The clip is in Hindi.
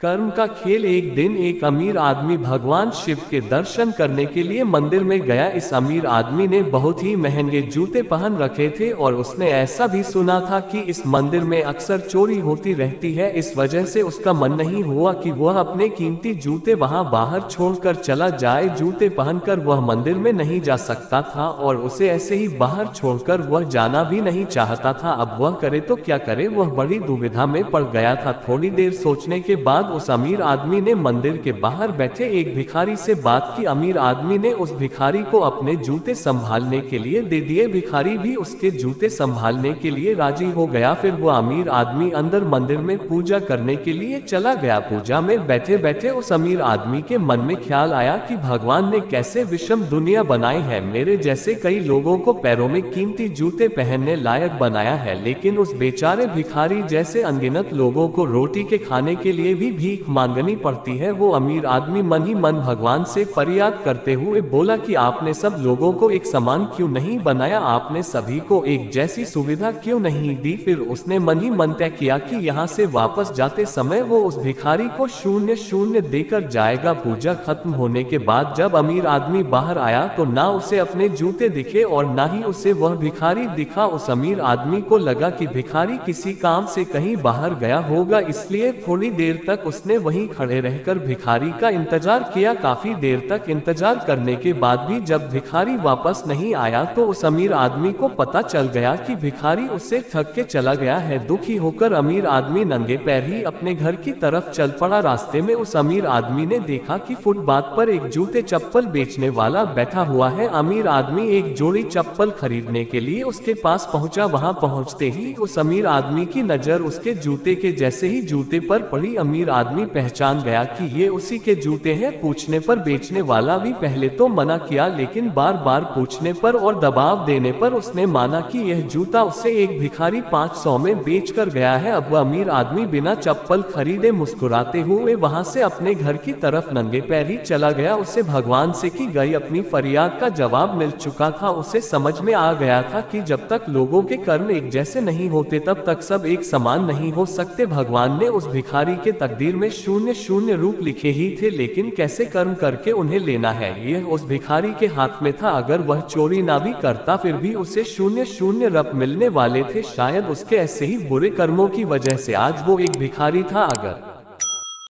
कर्म का खेल। एक दिन एक अमीर आदमी भगवान शिव के दर्शन करने के लिए मंदिर में गया। इस अमीर आदमी ने बहुत ही महंगे जूते पहन रखे थे और उसने ऐसा भी सुना था कि इस मंदिर में अक्सर चोरी होती रहती है। इस वजह से उसका मन नहीं हुआ कि वह अपने कीमती जूते वहां बाहर छोड़कर चला जाए। जूते पहनकर वह मंदिर में नहीं जा सकता था और उसे ऐसे ही बाहर छोड़कर वह जाना भी नहीं चाहता था। अब वह करे तो क्या करे, वह बड़ी दुविधा में पड़ गया था। थोड़ी देर सोचने के बाद उस अमीर आदमी ने मंदिर के बाहर बैठे एक भिखारी से बात की। अमीर आदमी ने उस भिखारी को अपने जूते संभालने के लिए दे दिए। भिखारी भी उसके जूते संभालने के लिए राजी हो गया। फिर वो अमीर आदमी अंदर मंदिर में पूजा करने के लिए चला गया। पूजा में बैठे बैठे उस अमीर आदमी के मन में ख्याल आया कि भगवान ने कैसे विषम दुनिया बनाई है। मेरे जैसे कई लोगों को पैरों में कीमती जूते पहनने लायक बनाया है, लेकिन उस बेचारे भिखारी जैसे अनगिनत लोगों को रोटी के खाने के लिए भी भीख मांगनी पड़ती है। वो अमीर आदमी मन ही मन भगवान से फरियाद करते हुए बोला कि आपने सब लोगों को एक समान क्यों नहीं बनाया, आपने सभी को एक जैसी सुविधा क्यों नहीं दी। फिर उसने मन ही मन तय किया कि यहाँ से वापस जाते समय वो उस भिखारी को 0-0 देकर जाएगा। पूजा खत्म होने के बाद जब अमीर आदमी बाहर आया तो ना उसे अपने जूते दिखे और ना ही उसे वह भिखारी दिखा। उस अमीर आदमी को लगा कि भिखारी किसी काम से कहीं बाहर गया होगा, इसलिए थोड़ी देर तक उसने वहीं खड़े रहकर भिखारी का इंतजार किया। काफी देर तक इंतजार करने के बाद भी जब भिखारी वापस नहीं आया तो उस अमीर आदमी को पता चल गया कि भिखारी उससे ठग के चला गया है। दुखी होकर अमीर आदमी नंगे पैर ही अपने घर की तरफ चल पड़ा। रास्ते में उस अमीर आदमी ने देखा कि फुटपाथ पर एक जूते चप्पल बेचने वाला बैठा हुआ है। अमीर आदमी एक जोड़ी चप्पल खरीदने के लिए उसके पास पहुंचा। वहां पहुंचते ही उस अमीर आदमी की नजर उसके जूते के जैसे ही जूते पर पड़ी। अमीर आदमी पहचान गया कि ये उसी के जूते हैं। पूछने पर बेचने वाला भी पहले तो मना किया, लेकिन बार बार पूछने पर और दबाव देने पर उसने माना कि यह जूता उससे एक भिखारी 500 में बेच कर गया है। अब वह अमीर आदमी बिना चप्पल खरीदे मुस्कुराते हुए वहां से अपने घर की तरफ नंगे पैर ही चला गया। उसे भगवान से की गई अपनी फरियाद का जवाब मिल चुका था। उसे समझ में आ गया था कि जब तक लोगों के कर्म एक जैसे नहीं होते तब तक सब एक समान नहीं हो सकते। भगवान ने उस भिखारी के तकदीर में 0-0 रूप लिखे ही थे, लेकिन कैसे कर्म करके उन्हें लेना है यह उस भिखारी के हाथ में था। अगर वह चोरी ना भी करता फिर भी उसे 0-0 रूप मिलने वाले थे। शायद उसके ऐसे ही बुरे कर्मों की वजह से आज वो एक भिखारी था। अगर